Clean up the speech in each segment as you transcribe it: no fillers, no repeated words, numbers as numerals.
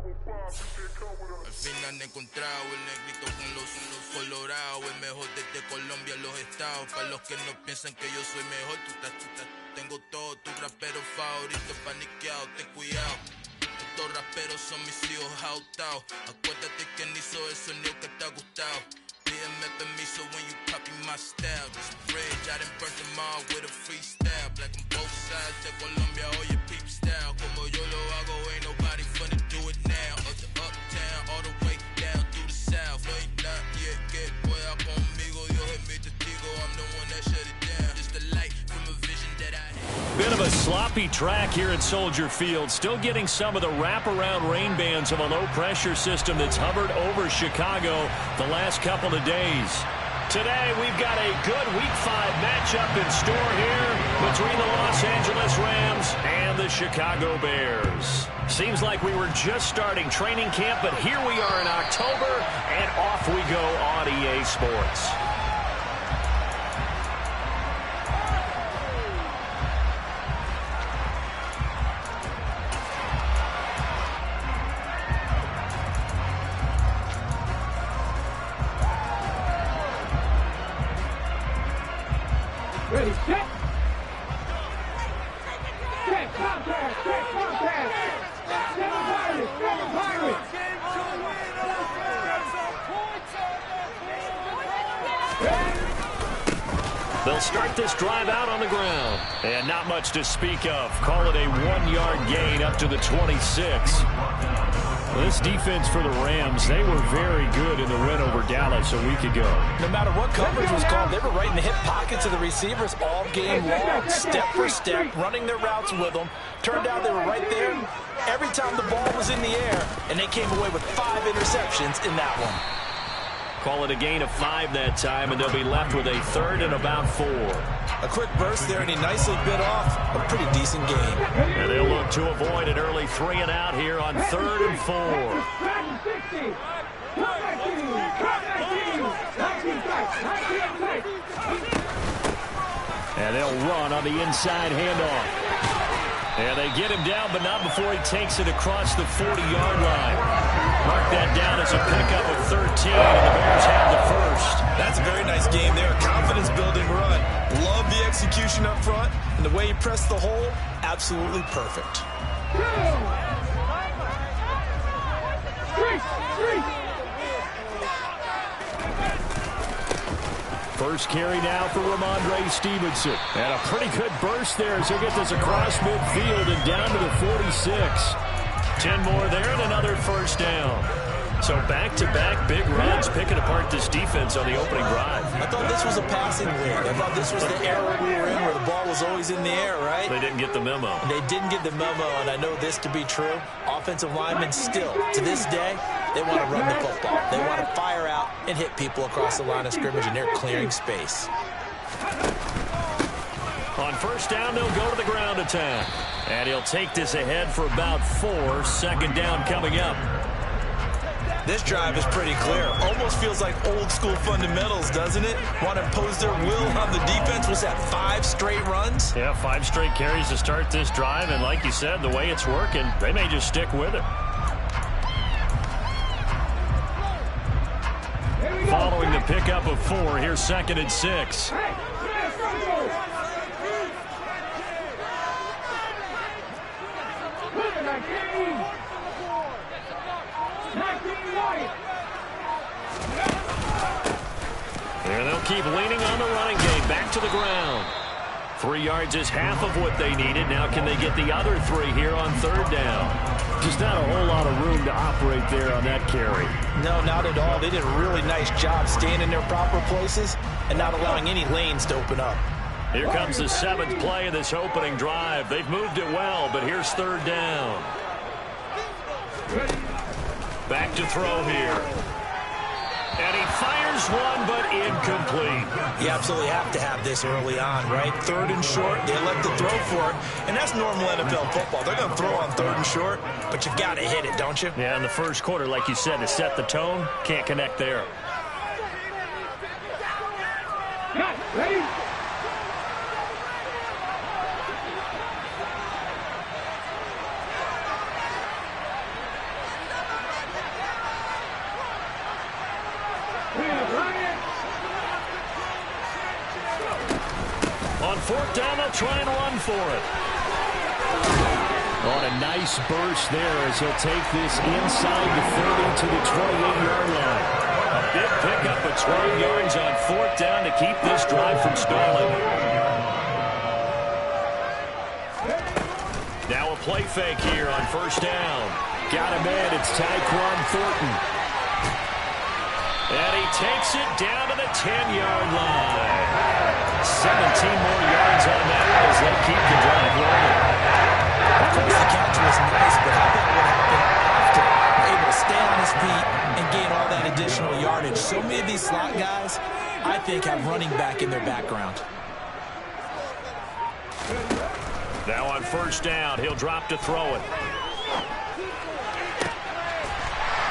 Al fin han encontrado el negrito con los colorados, el mejor desde Colombia, los estados. Para los que no piensan que yo soy mejor, tengo todo, tus raperos favoritos paniqueados, ten cuidado. Estos raperos son mis hijos jautados. Acuérdate que ni hizo el sonido que te ha gustado. Pídeme permiso when you copy my style. This bridge, I done burnt them all with a freestyle. Black on both sides de Colombia, oye peep style. Como yo lo hago, ain't nobody finna do it now. Up to uptown, all the way down through the south. No ain't not yet, que pueda conmigo. Dios es mi testigo, I'm the one that shut it down. Just a light from a vision that I had. Bit of a sloppy track here at Soldier Field. Still getting some of the wraparound rain bands of a low-pressure system that's hovered over Chicago the last couple of days. Today, we've got a good Week 5 matchup in store here between the Los Angeles Rams and the Chicago Bears. Seems like we were just starting training camp, but here we are in October, and off we go on EA Sports. Ready, set. Set, contact, set, contact. Seven Pirates, seven Pirates. They'll start this drive out on the ground. And not much to speak of. Call it a 1-yard gain up to the 26. This defense for the Rams, they were very good in the win over Dallas a week ago. No matter what coverage was called, they were right in the hip pockets of the receivers all game long, step for step, running their routes with them. Turned out they were right there every time the ball was in the air, and they came away with 5 interceptions in that one. Call it a gain of 5 that time, and they'll be left with a 3rd and about 4. A quick burst there, and he nicely bit off a pretty decent game. And they'll look to avoid an early 3 and out here on 3rd and 4. And they'll run on the inside handoff. And they get him down, but not before he takes it across the 40-yard line. Mark that down as a pickup of 13, and the Bears have the first. That's a very nice game there. A confidence-building run. Love the execution up front, and the way he pressed the hole, absolutely perfect. First carry now for Ramondre Stevenson. And a pretty good burst there as he'll get this across midfield and down to the 46. 10 more there and another first down. So back-to-back big runs picking apart this defense on the opening drive. I thought this was a passing league. I thought this was the era we were in where the ball was always in the air, right? They didn't get the memo. They didn't get the memo, and I know this to be true. Offensive linemen still, to this day, they want to run the football. They want to fire out and hit people across the line of scrimmage, and they're clearing space. On first down, they'll go to the ground attack. And he'll take this ahead for about 4. Second down coming up. This drive is pretty clear. Almost feels like old-school fundamentals, doesn't it? Want to impose their will on the defense. Was that 5 straight runs? Yeah, 5 straight carries to start this drive. And like you said, the way it's working, they may just stick with it. Following the pickup of 4, here's 2nd and 6. And they'll keep leaning on the running game. Back to the ground. 3 yards is half of what they needed. Now can they get the other 3 here on 3rd down? Just not a whole lot of room to operate there on that carry. No, not at all. They did a really nice job staying in their proper places and not allowing any lanes to open up. Here comes the 7th play of this opening drive. They've moved it well, but here's 3rd down. Back to throw here. And he fires one, but incomplete. You absolutely have to have this early on, right? 3rd and short, they elect to throw for it. And that's normal NFL football. They're going to throw on 3rd and short, but you got to hit it, don't you? Yeah, in the first quarter, like you said, to set the tone, can't connect there. Ready? fourth down, they'll try and run for it. On a nice burst there as he'll take this inside the 30 to the 28-yard line. A big pickup of 12 yards on fourth down to keep this drive from stalling. Now a play fake here on first down. Got him in. It's Tyquan Thornton. And he takes it down to the 10-yard line. 17 more yards on that one as they keep the drive rolling. Of course, the catch was nice, but how about what happened after? Able to stay on his feet and gain all that additional yardage. So many of these slot guys, I think, have running back in their background. Now on first down, he'll drop to throw it.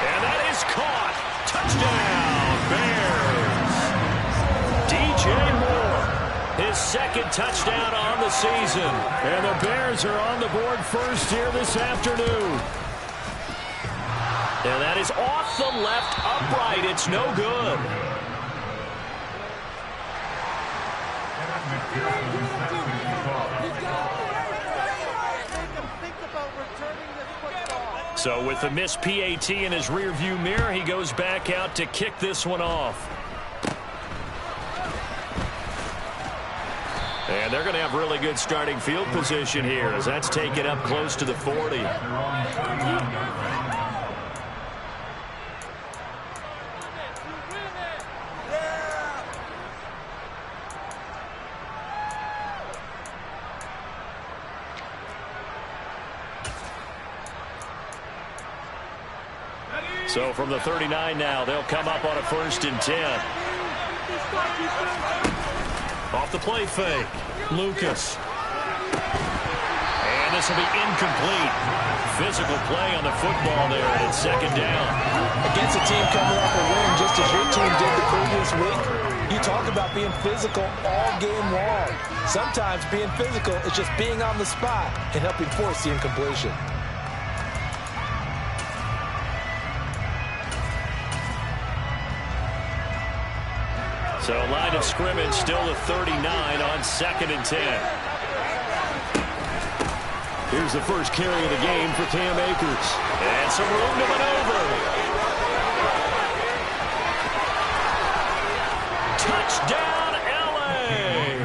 And that is caught. Touchdown, Bears. DJ Moore, his second touchdown on the season. And the Bears are on the board first here this afternoon. And that is off the left upright. It's no good. So with the missed PAT in his rearview mirror, he goes back out to kick this one off. And they're going to have really good starting field position here as that's taken up close to the 40. So from the 39 now, they'll come up on a 1st and 10. Off the play fake, Lucas. And this will be incomplete. Physical play on the football there, and it's 2nd down. Against a team coming off a win just as your team did the previous week, you talk about being physical all game long. Sometimes being physical is just being on the spot and helping force the incompletion. So line of scrimmage still the 39 on 2nd and 10. Here's the first carry of the game for Cam Akers. And some room to maneuver. Touchdown, L.A.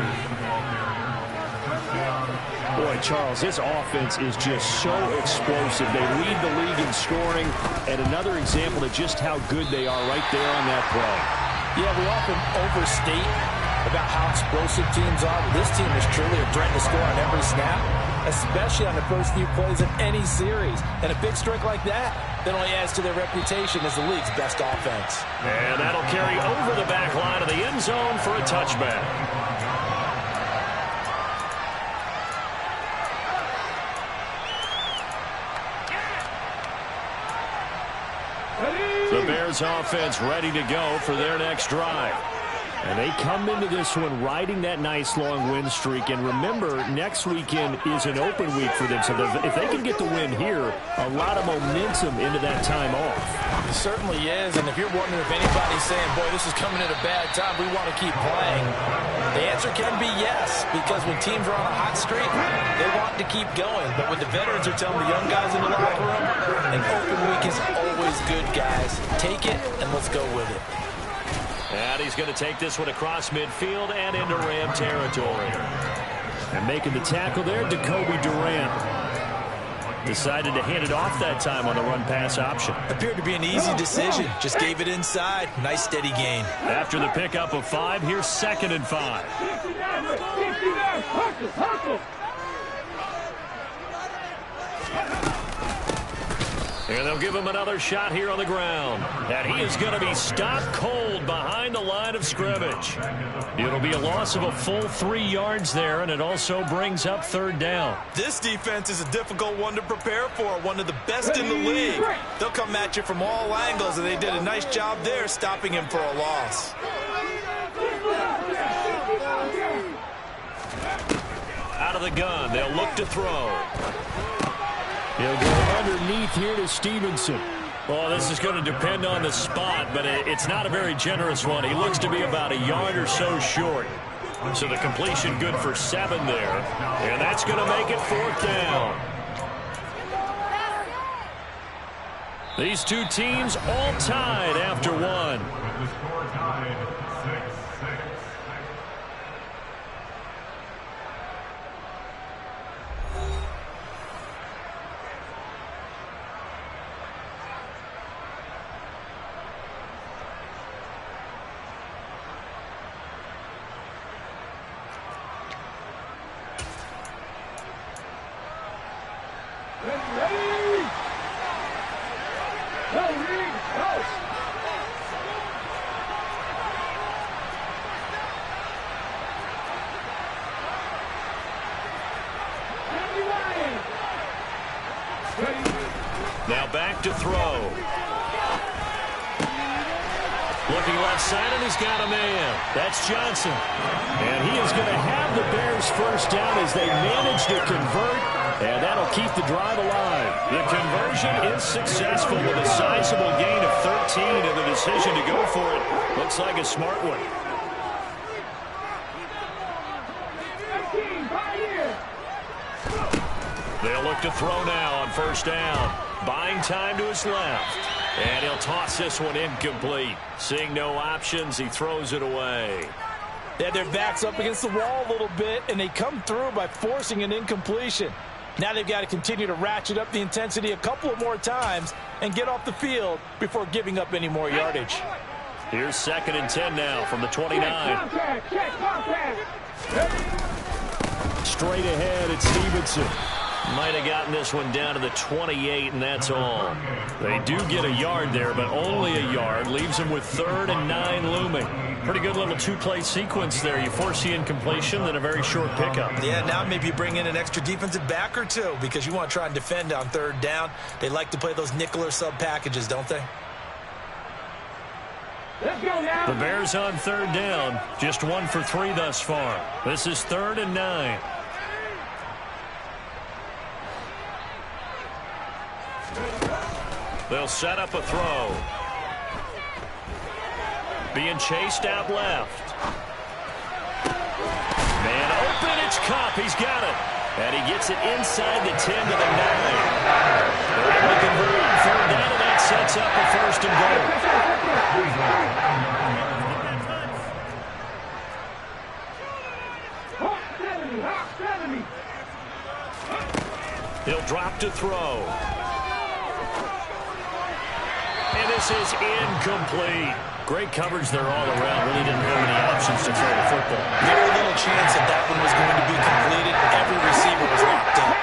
Boy, Charles, this offense is just so explosive. They lead the league in scoring, and another example of just how good they are right there on that play. Yeah, we often overstate about how explosive teams are, but this team is truly a threat to score on every snap, especially on the first few plays of any series. And a big strike like that only adds to their reputation as the league's best offense. And that'll carry over the back line of the end zone for a touchback. The Bears offense ready to go for their next drive. And they come into this one riding that nice long win streak. And remember, next weekend is an open week for them. So if they can get the win here, a lot of momentum into that time off. It certainly is. And if you're wondering if anybody's saying, boy, this is coming at a bad time, we want to keep playing, the answer can be yes. Because when teams are on a hot streak, they want to keep going. But when the veterans are telling the young guys in the locker room, an open week is always good, guys. Take it and let's go with it. And he's going to take this one across midfield and into Ram territory. And making the tackle there, Jacoby Durant. Decided to hand it off that time on the run-pass option. Appeared to be an easy decision. Just gave it inside. Nice steady gain. After the pickup of 5, here's 2nd and 5. And they'll give him another shot here on the ground. And he is going to be stopped cold behind the line of scrimmage. It'll be a loss of a full 3 yards there, and it also brings up 3rd down. This defense is a difficult one to prepare for, one of the best in the league. They'll come at you from all angles, and they did a nice job there stopping him for a loss. Out of the gun, they'll look to throw. He'll go underneath here to Stevenson. Well, this is going to depend on the spot, but it's not a very generous one. He looks to be about a yard or so short. So the completion good for 7 there. And that's going to make it 4th down. These two teams all tied after 1. Now back to throw. Looking left side, and he's got a man. That's Johnson. And he is going to have the Bears first down as they manage to convert, and that'll keep the drive alive. The conversion is successful with a sizable gain of 13, and the decision to go for it looks like a smart one. They'll look to throw now on first down. Buying time to his left. And he'll toss this one incomplete. Seeing no options, he throws it away. Yeah, their back's up against the wall a little bit, and they come through by forcing an incompletion. Now they've got to continue to ratchet up the intensity a couple of more times and get off the field before giving up any more yardage. Here's 2nd and 10 now from the 29. Straight ahead, it's Stevenson. Might have gotten this one down to the 28, and that's all. They do get a yard there, but only a yard. Leaves them with 3rd and 9 looming. Pretty good little 2-play sequence there. You force the incompletion, then a very short pickup. Yeah, now maybe you bring in an extra defensive back or two because you want to try and defend on 3rd down. They like to play those nickel or sub packages, don't they? Let's go now. The Bears on 3rd down. Just 1 for 3 thus far. This is 3rd and 9. They'll set up a throw. Being chased out left. Man open, it's Cup. He's got it. And he gets it inside the 10 to the 9. They're able to convert on 3rd down, and that sets up a 1st and goal. He'll drop to throw. And this is incomplete. Great coverage there all around. Really didn't have any options to throw the football. Very little chance that that one was going to be completed. Every receiver was locked up.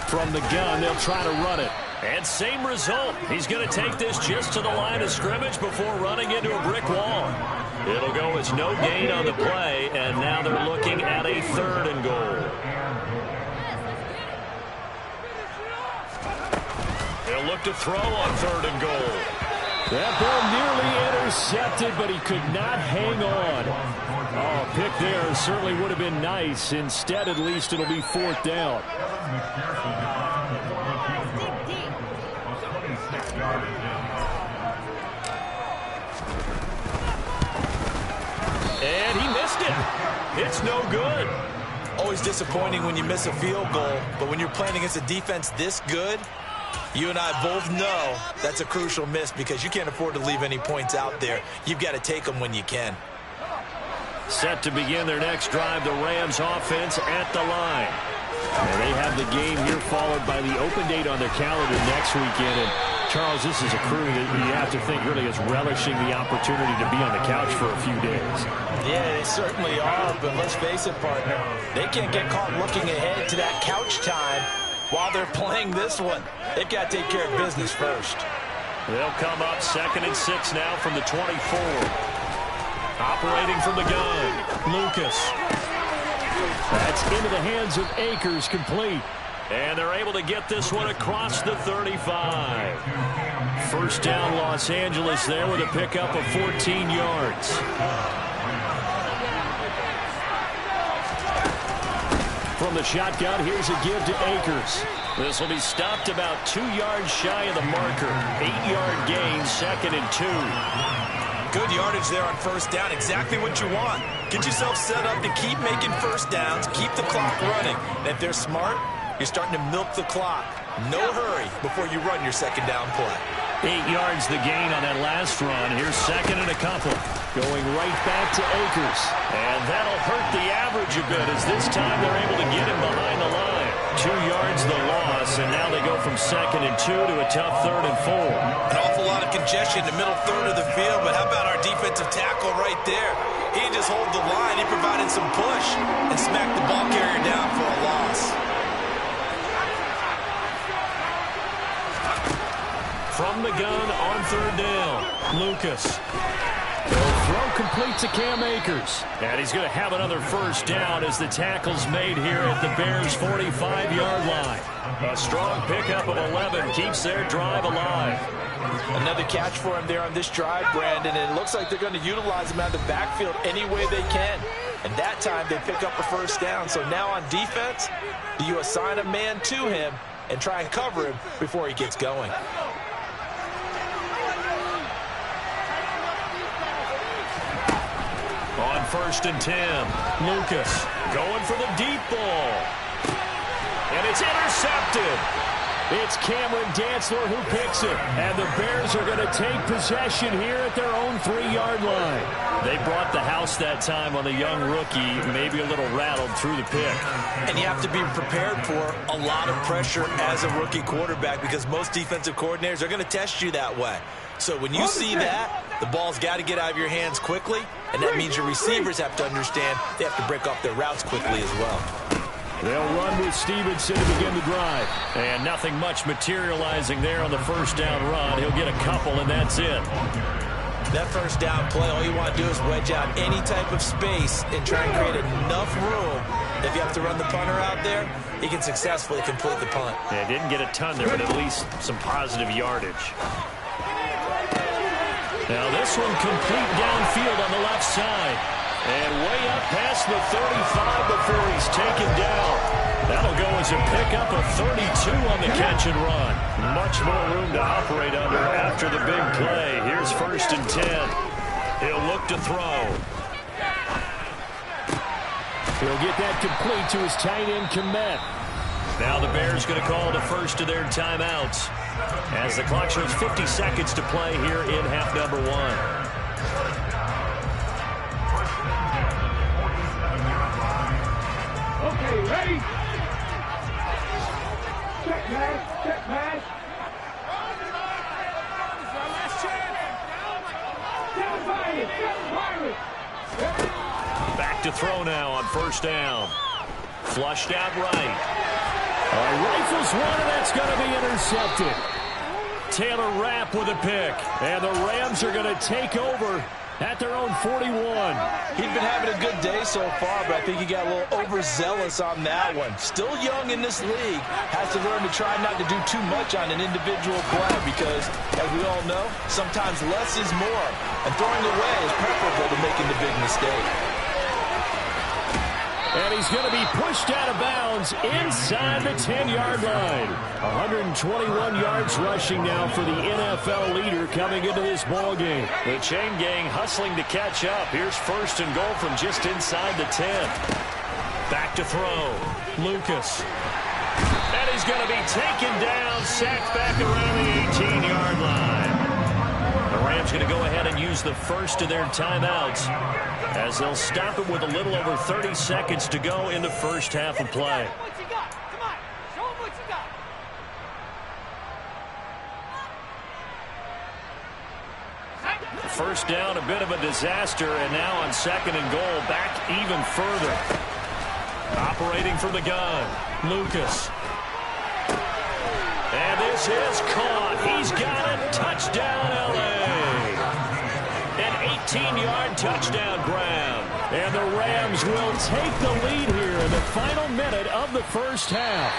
From the gun, they'll try to run it. And same result. He's going to take this just to the line of scrimmage before running into a brick wall. It'll go as no gain on the play, and now they're looking at a 3rd and goal. They'll look to throw on 3rd and goal. That ball nearly intercepted, but he could not hang on. Oh, pick there certainly would have been nice. Instead, at least, it'll be 4th down. And he missed it. It's no good. Always disappointing when you miss a field goal, but when you're playing against a defense this good, you and I both know that's a crucial miss because you can't afford to leave any points out there. You've got to take them when you can. Set to begin their next drive, the Rams offense at the line. And they have the game here followed by the open date on their calendar next weekend. And Charles, this is a crew that you have to think really is relishing the opportunity to be on the couch for a few days. Yeah, they certainly are, but let's face it, partner. They can't get caught looking ahead to that couch time while they're playing this one. They've got to take care of business first. They'll come up 2nd and 6 now from the 24. Operating from the gun, Lucas. That's into the hands of Akers, complete. And they're able to get this one across the 35. First down, Los Angeles there with a pickup of 14 yards. From the shotgun, here's a give to Akers. This will be stopped about 2 yards shy of the marker. 8-yard gain, 2nd and 2. Good yardage there on first down. Exactly what you want. Get yourself set up to keep making first downs, keep the clock running. And if they're smart, you're starting to milk the clock. No hurry before you run your second down play. 8 yards the gain on that last run. Here's second and a couple. Going right back to Akers. And that'll hurt the average a bit as this time they're able to get him behind the line. 2 yards the loss, and now they go from second and 2 to a tough third and 4. An awful lot of congestion in the middle third of the field, but how about our defensive tackle right there? He didn't just hold the line. He provided some push and smacked the ball carrier down for a loss. From the gun on third down, Lucas. He'll throw complete to Cam Akers. And he's going to have another first down as the tackle's made here at the Bears' 45-yard line. A strong pickup of 11 keeps their drive alive. Another catch for him there on this drive, Brandon, and it looks like they're going to utilize him out of the backfield any way they can. And that time they pick up a first down. So now on defense, do you assign a man to him and try and cover him before he gets going? On first and 10, Lucas going for the deep ball. And it's intercepted. It's Cameron Dantzler who picks it. And the Bears are going to take possession here at their own 3-yard line. They brought the house that time on the young rookie, maybe a little rattled through the pick. And you have to be prepared for a lot of pressure as a rookie quarterback because most defensive coordinators are going to test you that way. So when you see that, the ball's got to get out of your hands quickly, and that means your receivers have to understand they have to break off their routes quickly as well. They'll run with Stevenson to begin the drive. And nothing much materializing there on the first down run. He'll get a couple, and that's it. That first down play, all you want to do is wedge out any type of space and try and create enough room. If you have to run the punter out there, he can successfully complete the punt. Yeah, didn't get a ton there, but at least some positive yardage. Now this one complete downfield on the left side. And way up past the 35 before he's taken down. That'll go as a pickup of 32 on the catch and run. Much more room to operate under after the big play. Here's first and 10. He'll look to throw. He'll get that complete to his tight end, Kmet. Now the Bears going to call the first of their timeouts as the clock shows 50 seconds to play here in half number 1. Okay, ready? Check pass, check pass. Back to throw now on first down. Flushed out right. Rifles one, and that's going to be intercepted. Taylor Rapp with a pick. And the Rams are going to take over at their own 41. He'd been having a good day so far, but I think he got a little overzealous on that one. Still young in this league. Has to learn to try not to do too much on an individual play because, as we all know, sometimes less is more. And throwing away is preferable to making the big mistake. And he's going to be pushed out of bounds inside the 10-yard line. 121 yards rushing now for the NFL leader coming into this ball game. The chain gang hustling to catch up. Here's first and goal from just inside the 10. Back to throw. Lucas. And he's going to be taken down, sacked back around the 18-yard line. The Rams going to go ahead and use the first of their timeouts as they'll stop it with a little over 30 seconds to go in the first half of play. First down, a bit of a disaster, and now on second and goal, back even further. Operating from the gun, Lucas. And this is caught. He's got it. Touchdown, L.A. An 18-yard touchdown grab. And the Rams will take the lead here in the final minute of the first half.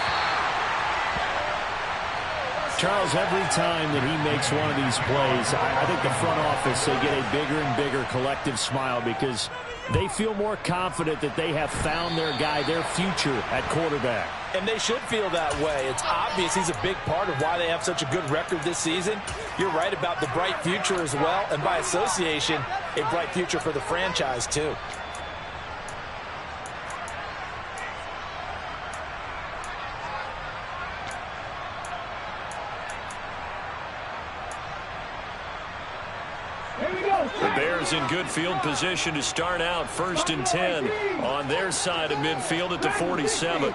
Charles, every time that he makes one of these plays, I think the front office, they get a bigger and bigger collective smile because they feel more confident that they have found their guy, their future at quarterback. And they should feel that way. It's obvious he's a big part of why they have such a good record this season. You're right about the bright future as well, and by association, a bright future for the franchise too. The Bears in good field position to start out 1st and 10 on their side of midfield at the 47.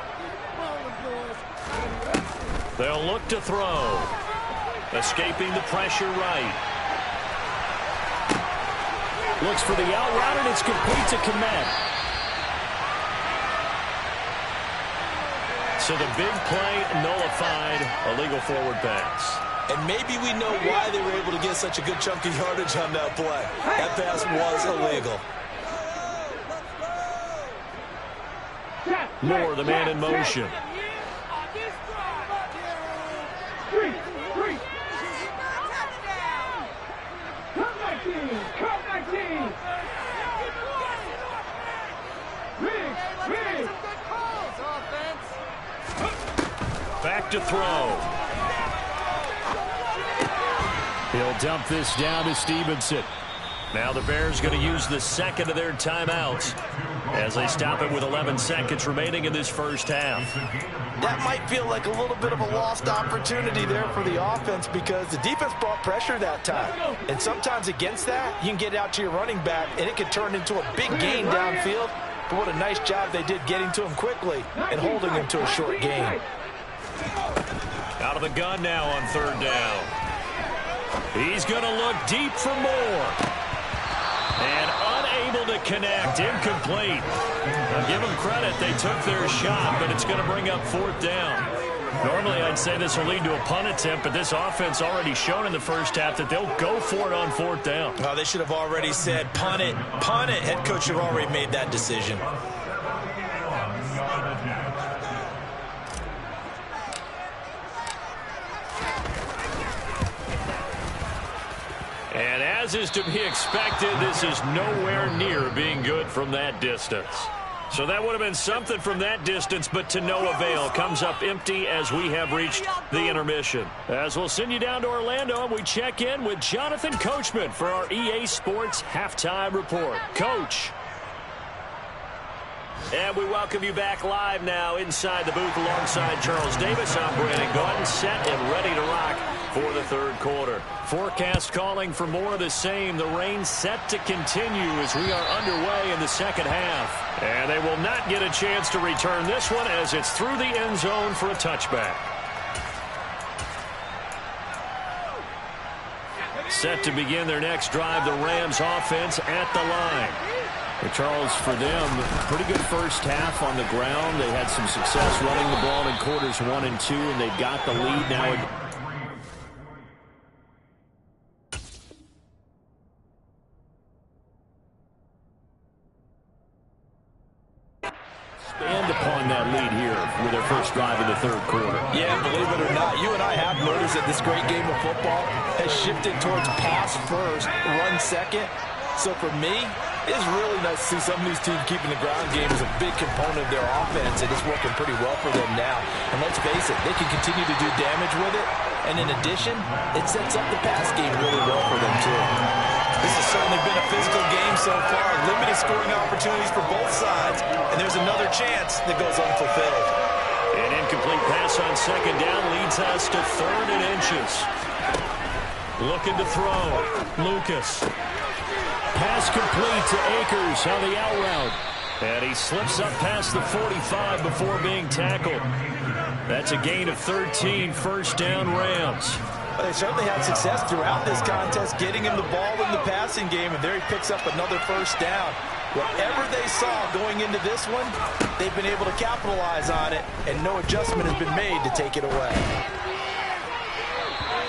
They'll look to throw. Escaping the pressure right. Looks for the out route, and it's complete to Komet. So the big play nullified, a legal forward pass. And maybe we know why they were able to get such a good chunk of yardage on that play. That pass was illegal. Moore, the man in motion. Back to throw. He'll dump this down to Stevenson. Now the Bears going to use the second of their timeouts as they stop it with 11 seconds remaining in this first half. That might feel like a little bit of a lost opportunity there for the offense because the defense brought pressure that time. And sometimes against that, you can get out to your running back, and it could turn into a big gain downfield. But what a nice job they did getting to him quickly and holding him to a short gain. Out of the gun now on 3rd down. He's going to look deep for Moore. And unable to connect. Incomplete. Now give them credit. They took their shot, but it's going to bring up 4th down. Normally I'd say this will lead to a punt attempt, but this offense already shown in the first half that they'll go for it on 4th down. Oh, they should have already said punt it. Punt it. Head coach should have already made that decision. And as is to be expected, this is nowhere near being good from that distance. So that would have been something from that distance, but to no avail. Comes up empty as we have reached the intermission. As we'll send you down to Orlando, and we check in with Jonathan Coachman for our EA Sports Halftime Report. Coach. And we welcome you back live now inside the booth alongside Charles Davis. I'm Brandon Gordon, set and ready to rock for the 3rd quarter. Forecast calling for more of the same. The rain set to continue as we are underway in the 2nd half. And they will not get a chance to return this one as it's through the end zone for a touchback. Set to begin their next drive, the Rams offense at the line. Charles, for them, pretty good first half on the ground. They had some success running the ball in quarters 1 and 2, and they've got the lead now. Expand upon that lead here with their first drive in the 3rd quarter. Yeah, believe it or not, you and I have noticed that this great game of football has shifted towards pass first, run second. So for me, it's really nice to see some of these teams keeping the ground game as a big component of their offense, and it's working pretty well for them now. And let's face it, they can continue to do damage with it, and in addition, it sets up the pass game really well for them too. This has certainly been a physical game so far, limited scoring opportunities for both sides, and there's another chance that goes unfulfilled. An incomplete pass on 2nd down leads us to 3rd and inches. Looking to throw. Lucas. Pass complete to Akers on the out route. And he slips up past the 45 before being tackled. That's a gain of 13, 1st down Rams. They certainly had success throughout this contest, getting him the ball in the passing game, and there he picks up another 1st down. Whatever they saw going into this one, they've been able to capitalize on it, and no adjustment has been made to take it away.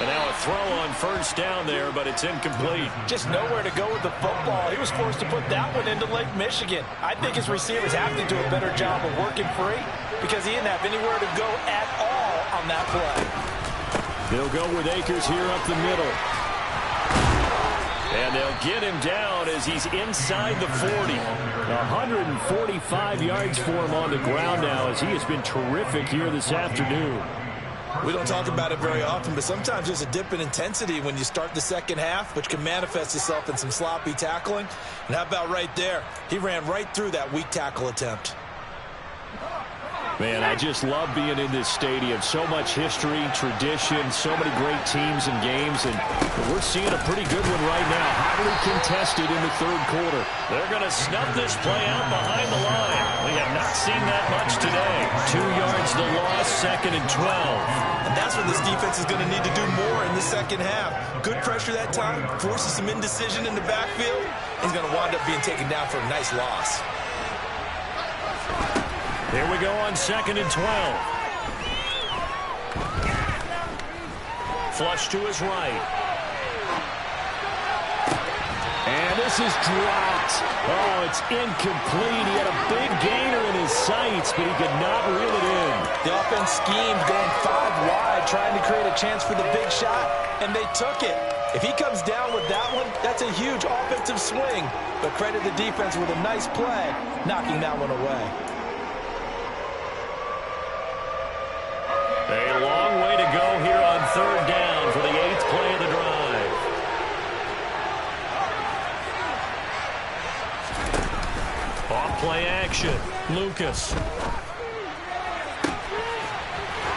And now a throw on 1st down there, but it's incomplete. Just nowhere to go with the football. He was forced to put that one into Lake Michigan. I think his receivers have to do a better job of working free because he didn't have anywhere to go at all on that play. They'll go with Akers here up the middle. And they'll get him down as he's inside the 40. 145 yards for him on the ground now as he has been terrific here this afternoon. We don't talk about it very often, but sometimes there's a dip in intensity when you start the second half, which can manifest itself in some sloppy tackling. And how about right there? He ran right through that weak tackle attempt. Man, I just love being in this stadium. So much history, tradition, so many great teams and games, and we're seeing a pretty good one right now. Hotly contested in the third quarter. They're going to snuff this play out behind the line. We have not seen that much today. 2 yards the loss, 2nd and 12. And that's what this defense is going to need to do more in the second half. Good pressure that time, forces some indecision in the backfield. He's going to wind up being taken down for a nice loss. Here we go on 2nd and 12. Flush to his right. And this is dropped. Oh, it's incomplete. He had a big gainer in his sights, but he could not reel it in. The offense schemed going 5 wide, trying to create a chance for the big shot, and they took it. If he comes down with that one, that's a huge offensive swing. But credit the defense with a nice play, knocking that one away. A long way to go here on 3rd down for the 8th play of the drive. Off play action. Lucas.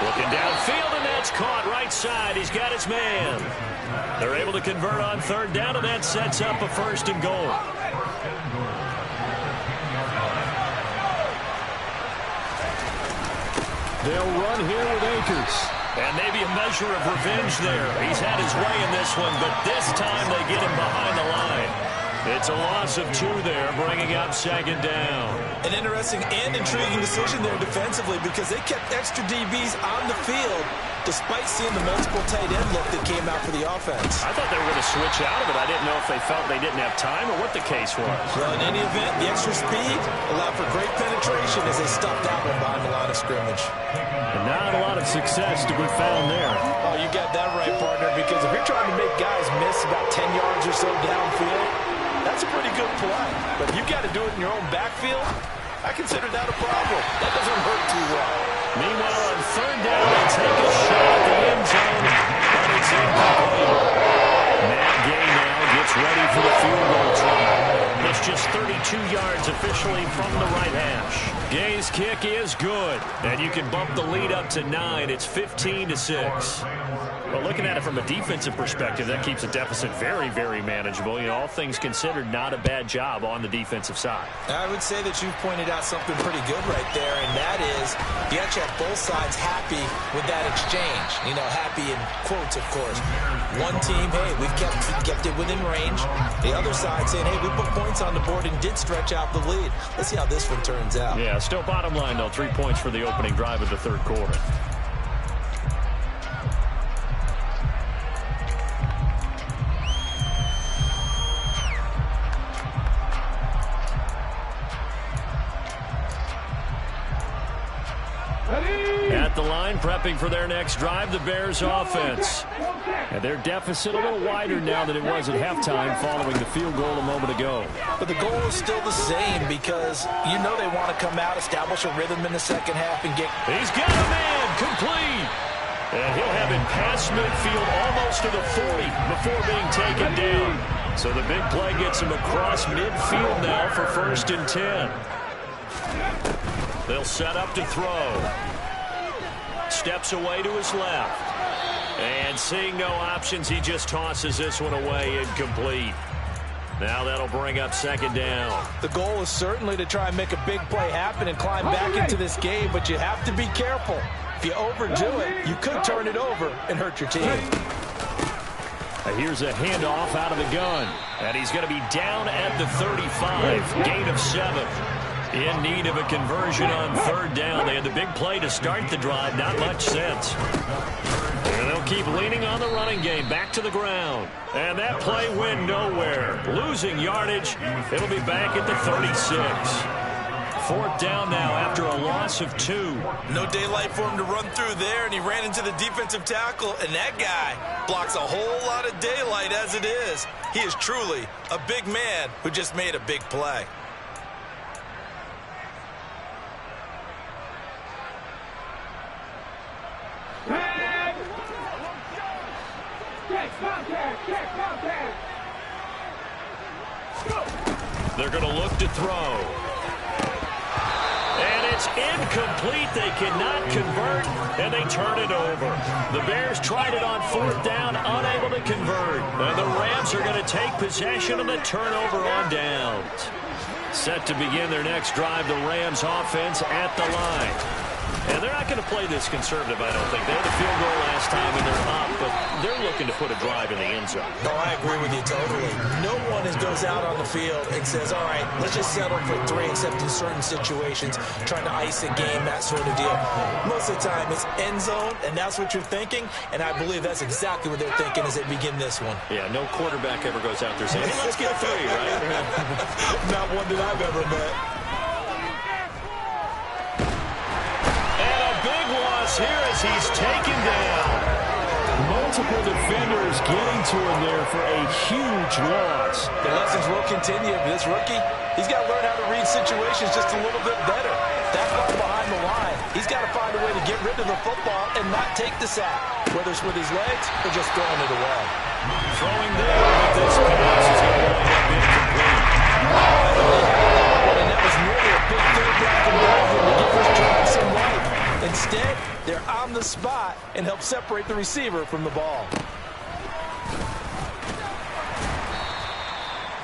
Looking downfield, and that's caught right side. He's got his man. They're able to convert on 3rd down, and that sets up a 1st and goal. They'll run here with Akers. And maybe a measure of revenge there. He's had his way in this one, but this time they get him behind the line. It's a loss of 2 there, bringing up 2nd down. An interesting and intriguing decision there defensively because they kept extra DBs on the field despite seeing the multiple tight end look that came out for the offense. I thought they were going to switch out of it. I didn't know if they felt they didn't have time or what the case was. Well, in any event, the extra speed allowed for great penetration as they stuffed that one behind the line of scrimmage. And not a lot of success to be found there. Oh, you got that right, partner, because if you're trying to make guys miss about 10 yards or so downfield, that's a pretty good play. But if you got to do it in your own backfield, I consider that a problem. That doesn't hurt too well. Meanwhile, on 3rd down, they take a shot at the end zone, but it's incomplete. Matt Gay now gets ready for the field goal try. It's just 32 yards officially from the right hash. Gay's kick is good, and you can bump the lead up to 9. It's 15-6. But looking at it from a defensive perspective, that keeps the deficit very, very manageable. You know, all things considered, not a bad job on the defensive side. I would say that you've pointed out something pretty good right there, and that is you actually have both sides happy with that exchange. You know, happy in quotes, of course. One team, hey, we've kept it within range. The other side saying, hey, we put points on the board and did stretch out the lead. Let's see how this one turns out. Yeah, still bottom line, though. 3 points for the opening drive of the 3rd quarter. At the line, prepping for their next drive, the Bears offense. And their deficit a little wider now than it was at halftime following the field goal a moment ago. But the goal is still the same because you know they want to come out, establish a rhythm in the second half, and get... He's got a man, complete. And he'll have it past midfield almost to the 40 before being taken down. So the big play gets him across midfield now for 1st and 10. They'll set up to throw. Steps away to his left. And seeing no options, he just tosses this one away, incomplete. Now that'll bring up 2nd down. The goal is certainly to try and make a big play happen and climb back into this game, but you have to be careful. If you overdo it, you could turn it over and hurt your team. Here's a handoff out of the gun. And he's going to be down at the 35. Gain of 7. In need of a conversion on 3rd down. They had the big play to start the drive. Not much sense. And they'll keep leaning on the running game. Back to the ground. And that play went nowhere. Losing yardage. It'll be back at the 36. 4th down now after a loss of 2. No daylight for him to run through there, and he ran into the defensive tackle, and that guy blocks a whole lot of daylight as it is. He is truly a big man who just made a big play. They're going to look to throw. And it's incomplete. They cannot convert, and they turn it over. The Bears tried it on 4th down, unable to convert. And the Rams are going to take possession of the turnover on downs. Set to begin their next drive, the Rams offense at the line. And they're not going to play this conservative, I don't think. They had the field goal last time, and they're up, but they're looking to put a drive in the end zone. No, I agree with you totally. No one goes out on the field and says, all right, let's just settle for 3, except in certain situations, trying to ice a game, that sort of deal. Most of the time, it's end zone, and that's what you're thinking, and I believe that's exactly what they're thinking as they begin this one. Yeah, no quarterback ever goes out there saying, hey, let's get 3, right? Not one that I've ever met. Here as he's taken down. Multiple defenders getting to him there for a huge loss. The lessons will continue. This rookie, he's got to learn how to read situations just a little bit better. That far behind the line, he's got to find a way to get rid of the football and not take the sack, whether it's with his legs or just throwing it away. Throwing there, but this pass is going to wind up incomplete. And that was nearly a big third down conversion to give this drive some life. Instead, they're on the spot and help separate the receiver from the ball.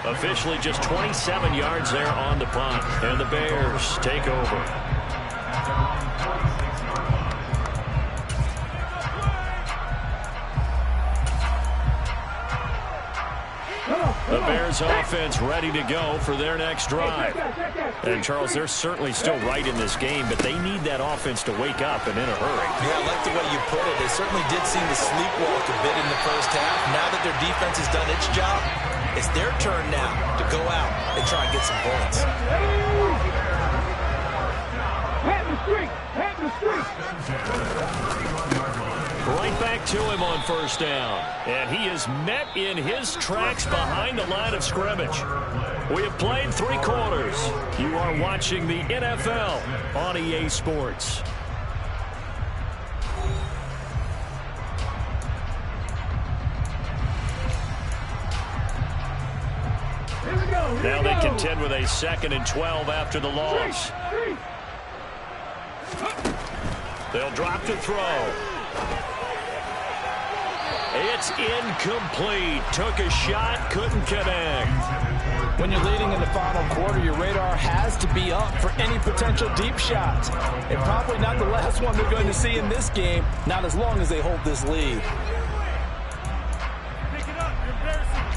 Officially just 27 yards there on the punt. And the Bears take over. The Bears offense ready to go for their next drive. And, Charles, they're certainly still right in this game, but they need that offense to wake up and in a hurry. Yeah, I like the way you put it. They certainly did seem to sleepwalk a bit in the first half. Now that their defense has done its job, it's their turn now to go out and try and get some points. Right back to him on 1st down. And he is met in his tracks behind the line of scrimmage. We have played 3 quarters. You are watching the NFL on EA Sports. Now they contend with a 2nd and 12 after the loss. They'll drop to throw. It's incomplete. Took a shot, couldn't connect. When you're leading in the final quarter, your radar has to be up for any potential deep shots. And probably not the last one they're going to see in this game, not as long as they hold this lead. Pick it up, you're embarrassing.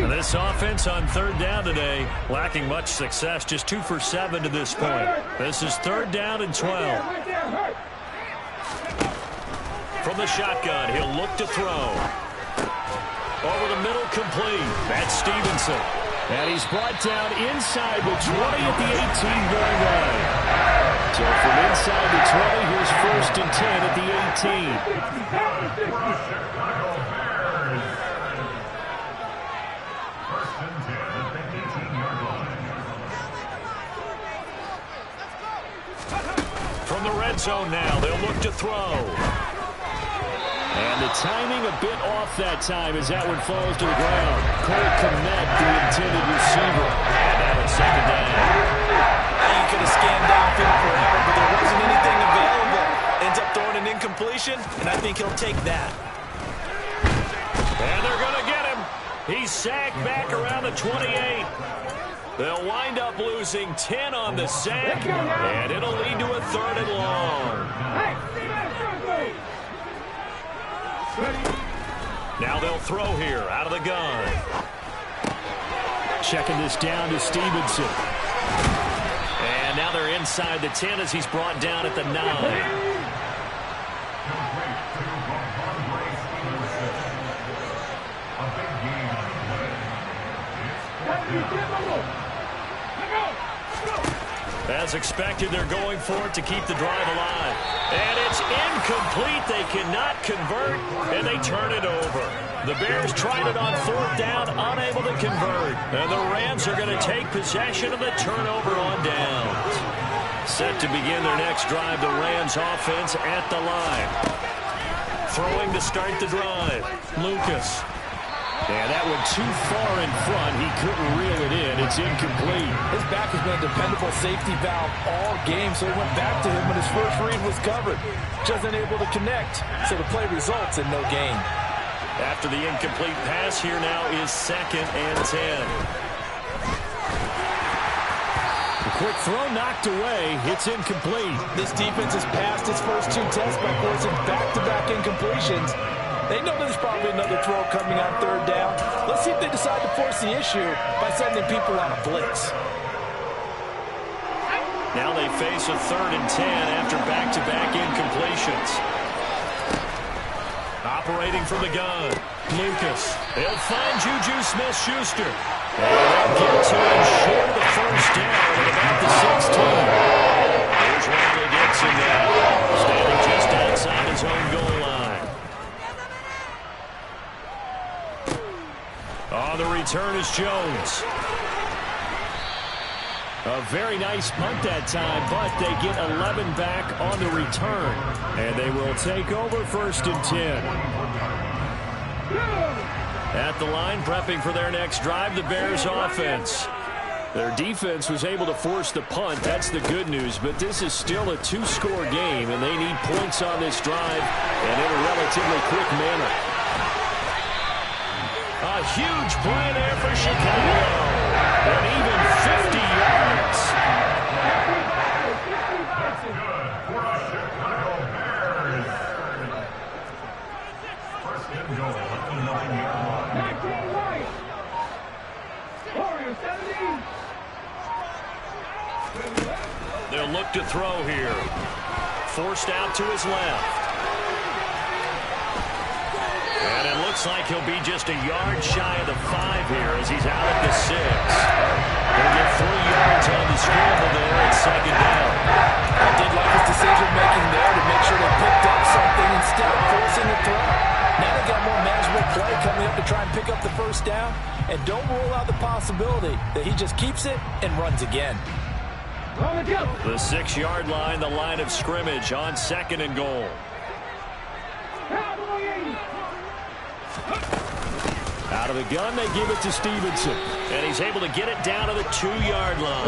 And this offense on 3rd down today, lacking much success, just 2 for 7 to this point. This is 3rd down and 12. From the shotgun, he'll look to throw. Over the middle, complete. That's Stevenson. And he's brought down inside the 20 at the 18 going right. So from inside the 20, here's 1st and 10 at the 18. From the red zone now, they'll look to throw. And the timing a bit off that time as that one falls to the ground. Cole Kmet, the intended receiver. And now it's 2nd down. You could have scanned downfield forever, but there wasn't anything available. Ends up throwing an incompletion, and I think he'll take that. And they're going to get him. He's sacked back around the 28. They'll wind up losing 10 on the sack, and it'll lead to a 3rd and long. Now they'll throw here out of the gun. Checking this down to Stevenson. And now they're inside the 10 as he's brought down at the 9. As expected, they're going for it to keep the drive alive. And it's incomplete. They cannot convert, and they turn it over. The Bears tried it on 4th down, unable to convert. And the Rams are going to take possession of the turnover on downs. Set to begin their next drive, the Rams offense at the line. Throwing to start the drive, Lucas. And that went too far in front. He couldn't reel it in. It's incomplete. His back has been a dependable safety valve all game, so he went back to him when his first read was covered. Just unable to connect, so the play results in no gain. After the incomplete pass, here now is 2nd and 10. The quick throw knocked away. It's incomplete. This defense has passed its first 2 tests by forcing back-to-back incompletions. They know there's probably another throw coming on 3rd down. Let's see if they decide to force the issue by sending people on a blitz. Now they face a 3rd and 10 after back-to-back incompletions. Operating from the gun, Lucas. They'll find Juju Smith-Schuster. And they'll get to him short of the 1st down at about the 16. Here's Riley Dixon now, standing just outside his own goal line. On the return is Jones. A very nice punt that time, but they get 11 back on the return. And they will take over 1st and 10. At the line, prepping for their next drive, the Bears offense. Their defense was able to force the punt. That's the good news, but this is still a 2-score game, and they need points on this drive and in a relatively quick manner. A huge play there for Chicago. And even 50 yards. They'll look to throw here. Forced out to his left. And it looks like he'll be just a yard shy of the 5 here as he's out at the 6. He'll get 3 yards on the scramble there at 2nd down. I did like his decision-making there to make sure they picked up something instead of forcing the throw. Now they got more manageable play coming up to try and pick up the 1st down. And don't rule out the possibility that he just keeps it and runs again. The 6-yard line, the line of scrimmage on 2nd and goal. Out of the gun, they give it to Stevenson. And he's able to get it down to the 2-yard line.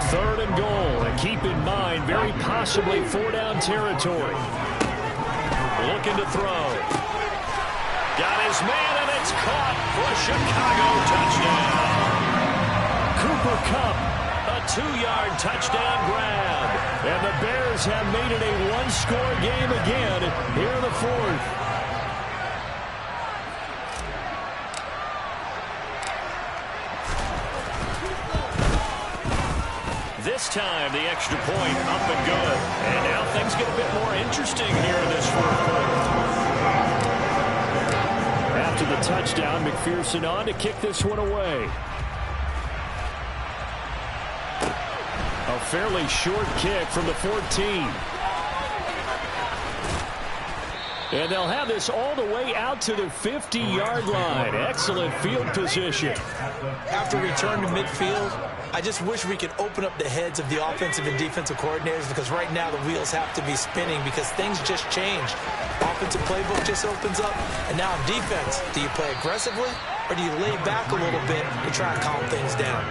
3rd and goal. And keep in mind, very possibly 4-down territory. Looking to throw. Got his man, and it's caught for Chicago touchdown. Cooper Kupp, a 2-yard touchdown grab. And the Bears have made it a 1-score game again here in the 4th. This time, the extra point up and good. And now things get a bit more interesting here in this 4th quarter. After the touchdown, McPherson on to kick this one away. A fairly short kick from the 14. And they'll have this all the way out to the 50-yard line. Excellent field position. After return to midfield, I just wish we could open up the heads of the offensive and defensive coordinators, because right now the wheels have to be spinning because things just changed. Offensive playbook just opens up, and now on defense, do you play aggressively or do you lay back a little bit to try and calm things down?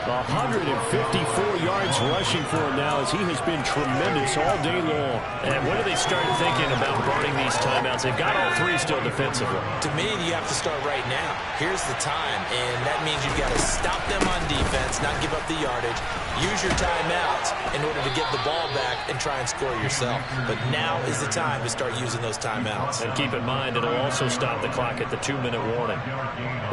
154 yards rushing for him now as he has been tremendous all day long. And when do they start thinking about burning these timeouts? They've got all 3 still defensively. To me, you have to start right now. Here's the time, and that means you've got to stop them on defense, not give up the yardage, use your timeouts in order to get the ball back and try and score yourself. But now is the time to start using those timeouts. And keep in mind, it'll also stop the clock at the 2-minute warning.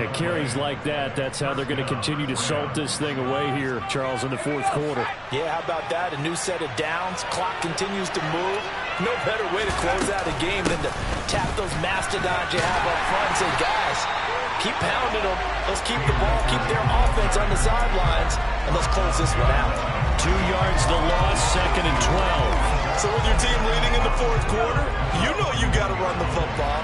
At carries like that, that's how they're going to continue to salt this thing away here, Charles, in the 4th quarter. Yeah, how about that? A new set of downs. Clock continues to move. No better way to close out a game than to tap those mastodons you have up front and say, guys, Keep pounding them. Let's keep the ball, keep their offense on the sidelines, and let's close this one out. 2 yards the loss, 2nd and 12. So with your team leading in the fourth quarter, you know you got to run the football.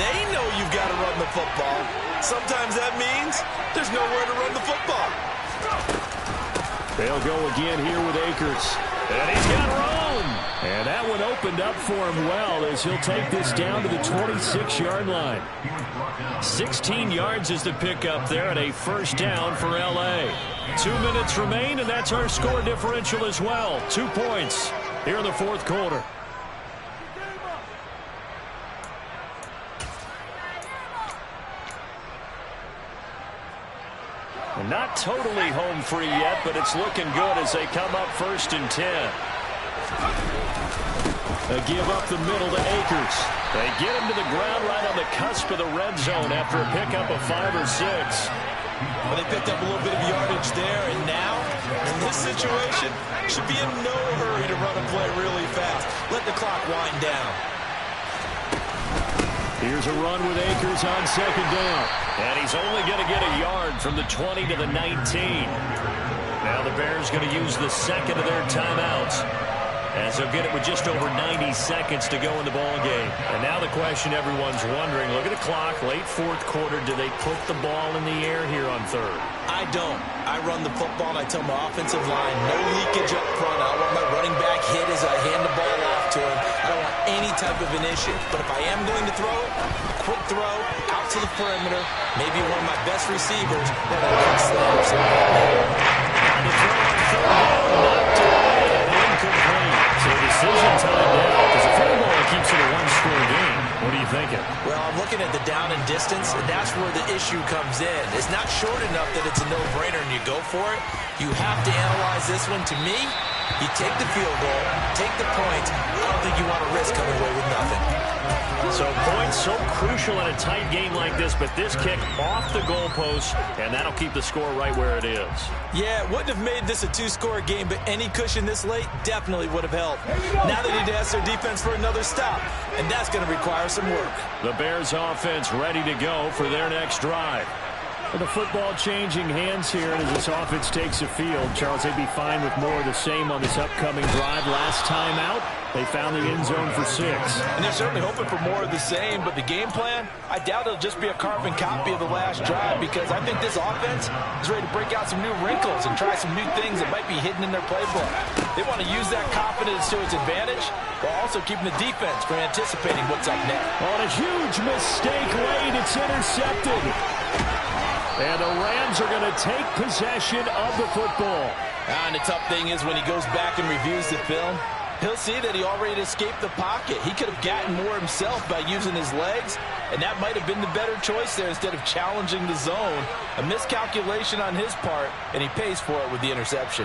They know you've got to run the football. Sometimes that means there's nowhere to run the football. They'll go again here with Akers. And he's got room. And that one opened up for him well as he'll take this down to the 26-yard line. 16 yards is the pickup there at a first down for L.A. 2 minutes remain, and that's our score differential as well. 2 points here in the fourth quarter. Not totally home free yet, but it's looking good as they come up 1st and 10. They give up the middle to Akers. They get him to the ground right on the cusp of the red zone after a pickup of 5 or 6. Well, they picked up a little bit of yardage there, and now, in this situation, should be in no hurry to run a play really fast. Let the clock wind down. Here's a run with Akers on 2nd down. And he's only going to get a yard from the 20 to the 19. Now the Bears going to use the second of their timeouts, as they'll get it with just over 90 seconds to go in the ball game. And now the question everyone's wondering, look at the clock, late fourth quarter, do they put the ball in the air here on 3rd? I don't. I run the football, and I tell my offensive line, no leakage up front. I want my running back hit as I hand the ball off to him. I don't want any type of an issue. But if I am going to throw, quick throw, out to the perimeter, maybe one of my best receivers, then I can slam somebody. And the throw on 3rd down, knocked away and incomplete. So decision time now, because the field goal keeps it a one-score game. What are you thinking? Well, I'm looking at the down and distance, and that's where the issue comes in. It's not short enough that it's a no-brainer and you go for it. You have to analyze this one. To me, you take the field goal, take the points. I don't think you want to risk coming away with nothing. So points so crucial in a tight game like this, but this kick off the goalpost, and that'll keep the score right where it is. Yeah, it wouldn't have made this a 2-score game, but any cushion this late definitely would have helped. Now they need to ask their defense for another stop, and that's going to require some work. The Bears offense ready to go for their next drive. The football changing hands here, and as this offense takes the field, Charles, they'd be fine with more of the same on this upcoming drive. Last time out, they found the end zone for 6. And they're certainly hoping for more of the same, but the game plan, I doubt it'll just be a carbon copy of the last drive, because I think this offense is ready to break out some new wrinkles and try some new things that might be hidden in their playbook. They want to use that confidence to its advantage, while also keeping the defense from anticipating what's up next. On a huge mistake late, it's intercepted. And the Rams are going to take possession of the football. And the tough thing is when he goes back and reviews the film, he'll see that he already escaped the pocket. He could have gotten more himself by using his legs, and that might have been the better choice there instead of challenging the zone. A miscalculation on his part, and he pays for it with the interception.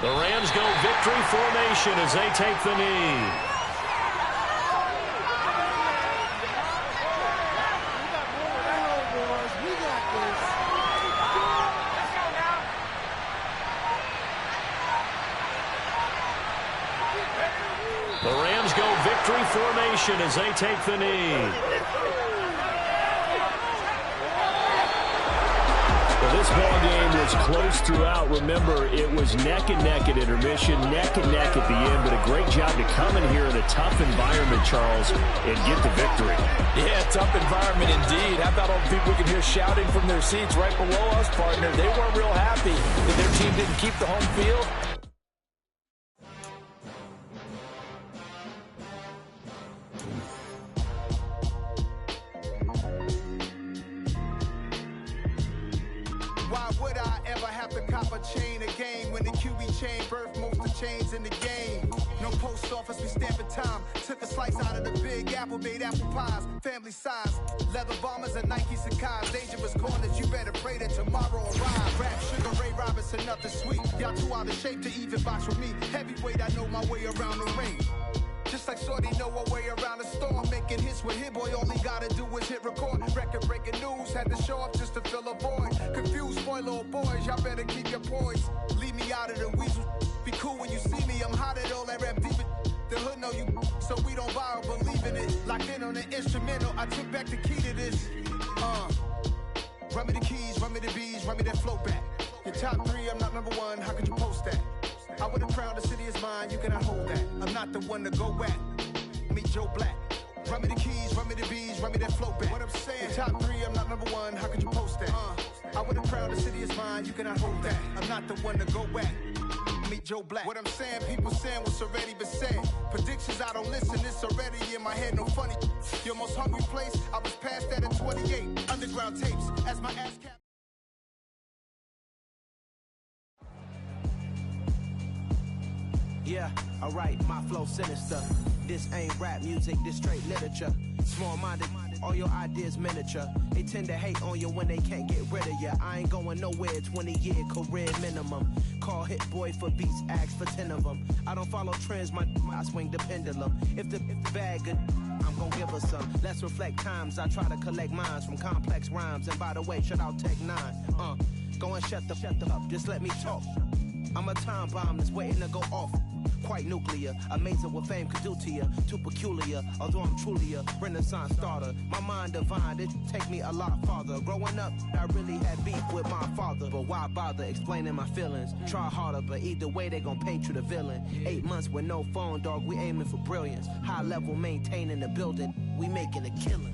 The Rams go victory formation as they take the knee. The Rams go victory formation as they take the knee. This ball game was close throughout. Remember, it was neck and neck at intermission, neck and neck at the end, but a great job to come in here in a tough environment, Charles, and get the victory. Yeah, tough environment indeed. How about all the people we can hear shouting from their seats right below us, partner? They weren't real happy that their team didn't keep the home field. Chain birth most of chains in the game. No post office, we stamping time. Took a slice out of the big apple, made apple pies. Family size, leather bombers and Nike Sakai's. Dangerous corners, you better pray that tomorrow arrive. Rap, Sugar Ray Robinson, nothing sweet. Y'all too out of shape to even box with me. Heavyweight, I know my way around the ring. Just like Shorty know her way around the storm. Making hits with Hit Boy, all he gotta do is hit record. Record breaking news, had to show up just to fill a void. Confused, spoiled little boys, y'all better keep your poise. Leave me out of the weasel. Be cool when you see me, I'm hot at all that know you, so we don't borrow, believe in it. Locked in on the instrumental, I took back the key to this. Run me the keys, run me the bees, run me that flow back. Your top 3, I'm not number 1, how could you post that? I would have crowned the city is mine, you cannot hold that. I'm not the one to go at. Meet Joe Black. Run me the keys, run me the bees, run me that flow back. What I'm saying, your top 3, I'm not number 1, how could you post that? I would have crowned the city is mine, you cannot hold that. I'm not the one to go at. Meet Joe Black. What I'm saying, people saying what's already been said. Predictions, I don't listen, it's already in my head, no funny. Your most hungry place, I was past that at 28. Underground tapes, as my ass cap. Yeah, alright, my flow sinister. This ain't rap music, this straight literature. Small-minded, all your ideas miniature. They tend to hate on you when they can't get rid of you. I ain't going nowhere, 20-year career minimum. Call Hit Boy for beats, ask for 10 of them. I don't follow trends, I swing the pendulum. If the bag good, I'm gon' give her some. Let's reflect times, I try to collect minds from complex rhymes. And by the way, shut out Tech 9. Go and shut the up, just let me talk. I'm a time bomb that's waiting to go off. Quite nuclear, amazing what fame could do to you. Too peculiar, although I'm truly a renaissance starter. My mind divine, it take me a lot farther. Growing up, I really had beef with my father. But why bother explaining my feelings? Try harder, but either way they gon' paint you the villain. 8 months with no phone, dog, we aiming for brilliance. High level maintaining the building, we making a killing.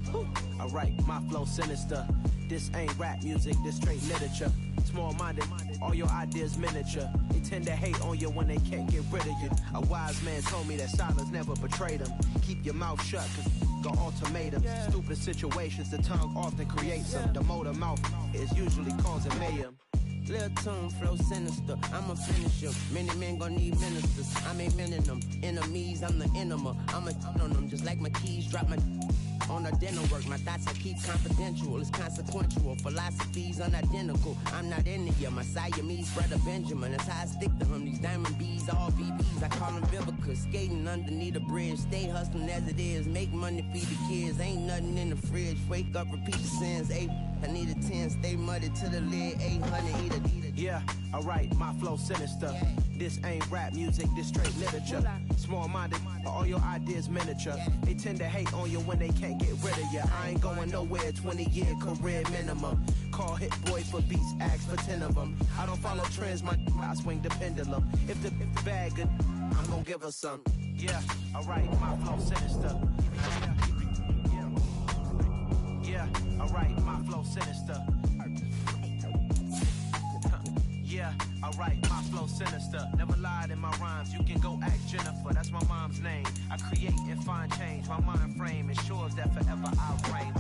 Alright, my flow sinister. This ain't rap music, this straight literature. Small-minded, all your ideas miniature. They tend to hate on you when they can't get rid of you. A wise man told me that silence never betrayed him. Keep your mouth shut, cause got ultimatums. Stupid situations, the tongue often creates them. The motor mouth is usually causing mayhem. Lil' tune, flow sinister, I'm a finisher. Many men gon' need ministers, I'm aiming them. Enemies, I'm the enema. I'm a on them, just like my keys, drop my on a dental work. My thoughts I keep confidential, it's consequential. Philosophies unidentical, I'm not into you. My Siamese brother Benjamin, that's how I stick to him. These diamond bees, all BBs, I call them Vivica. Skating underneath a bridge, stay hustling as it is. Make money, feed the kids, ain't nothing in the fridge. Wake up, repeat the sins, I need a 10, stay muddy to the lid, 800, eat a. Yeah, alright, my flow sinister. This ain't rap music, this straight literature. Small-minded, all your ideas miniature. They tend to hate on you when they can't get rid of you. I ain't going nowhere, 20-year career minimum. Call Hit Boy for beats, ask for 10 of them. I don't follow trends, I swing the pendulum. If the bag good, I'm gon' give her some. Yeah, alright, my flow sinister. Yeah, alright, my flow sinister. Yeah, alright, my flow sinister. Never lied in my rhymes, you can go ask Jennifer. That's my mom's name. I create and find change. My mind frame ensures that forever I'll reign.